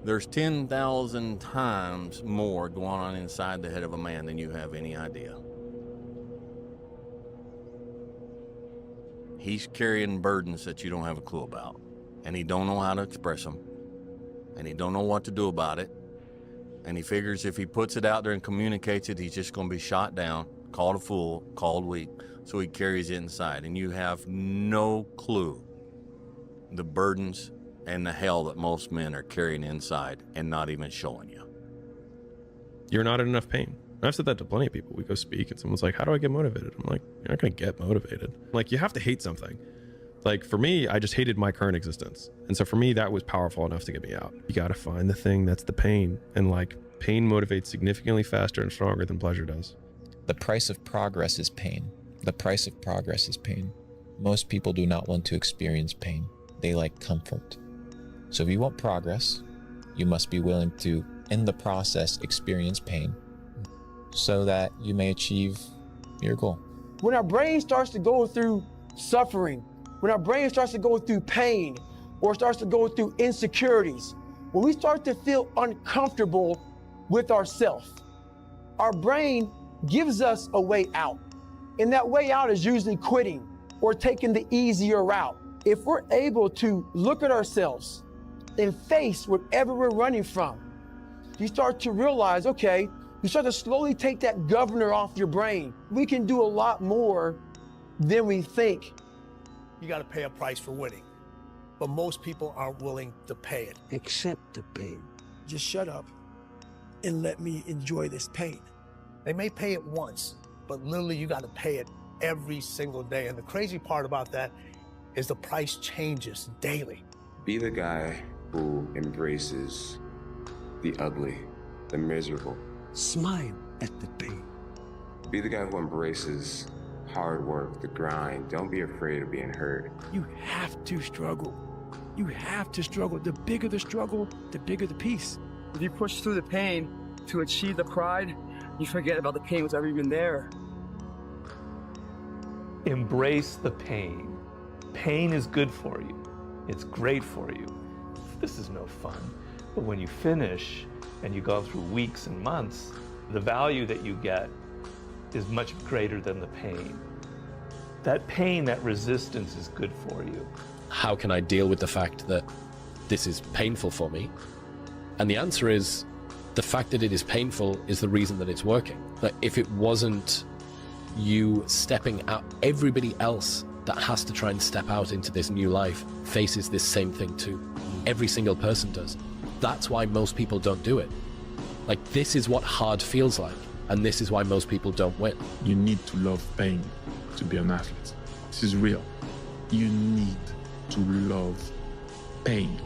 There's 10,000 times more going on inside the head of a man than you have any idea. He's carrying burdens that you don't have a clue about, and he don't know how to express them, and he don't know what to do about it, and he figures if he puts it out there and communicates it, he's just going to be shot down, called a fool, called weak, so he carries it inside, and you have no clue the burdens and the hell that most men are carrying inside and not even showing you. You're not in enough pain. I've said that to plenty of people. We go speak and someone's like, how do I get motivated? I'm like, you're not going to get motivated. Like, you have to hate something. Like, for me, I just hated my current existence. And so for me, that was powerful enough to get me out. You got to find the thing that's the pain. And like, pain motivates significantly faster and stronger than pleasure does. The price of progress is pain. The price of progress is pain. Most people do not want to experience pain. They like comfort. So if you want progress, you must be willing to, in the process, experience pain so that you may achieve your goal. When our brain starts to go through suffering, when our brain starts to go through pain or starts to go through insecurities, when we start to feel uncomfortable with ourselves, our brain gives us a way out. And that way out is usually quitting or taking the easier route. If we're able to look at ourselves and face whatever we're running from, you start to realize, okay, you start to slowly take that governor off your brain. We can do a lot more than we think. You got to pay a price for winning, but most people aren't willing to pay it. Accept the pain. Just shut up and let me enjoy this pain. They may pay it once, but literally you got to pay it every single day. And the crazy part about that is the price changes daily. Be the guy who embraces the ugly, the miserable. Smile at the pain. Be the guy who embraces hard work, the grind. Don't be afraid of being hurt. You have to struggle. You have to struggle. The bigger the struggle, the bigger the peace. If you push through the pain to achieve the pride, you forget about the pain was ever even there. Embrace the pain. Pain is good for you. It's great for you. This is no fun. But when you finish and you go through weeks and months, the value that you get is much greater than the pain. That pain, that resistance is good for you. How can I deal with the fact that this is painful for me? And the answer is, the fact that it is painful is the reason that it's working. That if it wasn't you stepping out, everybody else that has to try and step out into this new life faces this same thing too. Every single person does. That's why most people don't do it. Like, this is what hard feels like, and this is why most people don't win. You need to love pain to be an athlete. This is real. You need to love pain.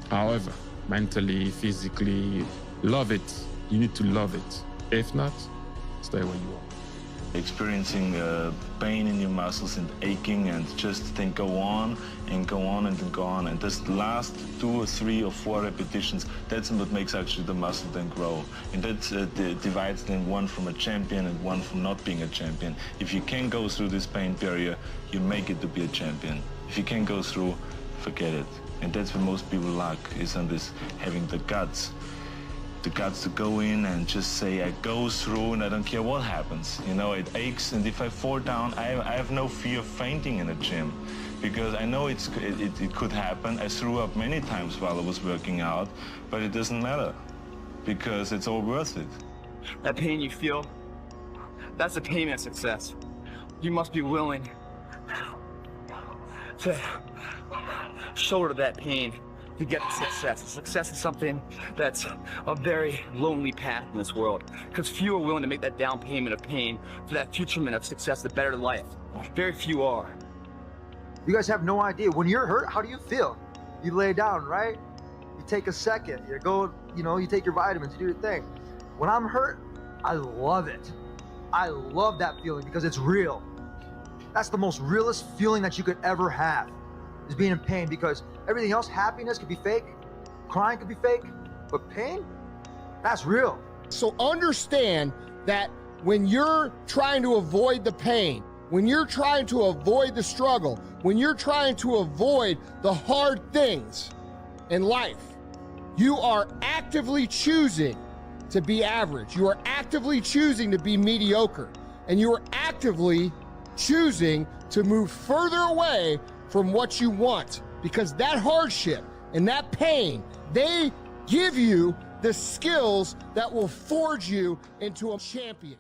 However, mentally, physically, love it. You need to love it. If not, stay where you are. Experiencing pain in your muscles and aching, and just think go on and go on and then go on. And this last 2 or 3 or 4 repetitions, that's what makes actually the muscle then grow. And that divides then one from a champion and one from not being a champion. If you can go through this pain barrier, you make it to be a champion. If you can't go through, forget it. And that's what most people lack, is on this, having the guts to go in and just say, I go through and I don't care what happens. You know, it aches, and if I fall down, I have no fear of fainting in a gym, because I know it could happen. I threw up many times while I was working out, but it doesn't matter, because it's all worth it. That pain you feel, that's the pain of success. You must be willing to shoulder that pain to get to success. Success is something that's a very lonely path in this world, because few are willing to make that down payment of pain for that futurement of success, the better life. Very few are. You guys have no idea. When you're hurt, how do you feel? You lay down, right? You take a second, you go, you take your vitamins, you do your thing. When I'm hurt, I love it. I love that feeling because it's real. That's the most realest feeling that you could ever have, is being in pain, because everything else, happiness could be fake, crying could be fake, but pain, that's real. So understand that when you're trying to avoid the pain, when you're trying to avoid the struggle, when you're trying to avoid the hard things in life, You are actively choosing to be average. You are actively choosing to be mediocre. And you are actively choosing to move further away from what you want, because that hardship and that pain, they give you the skills that will forge you into a champion.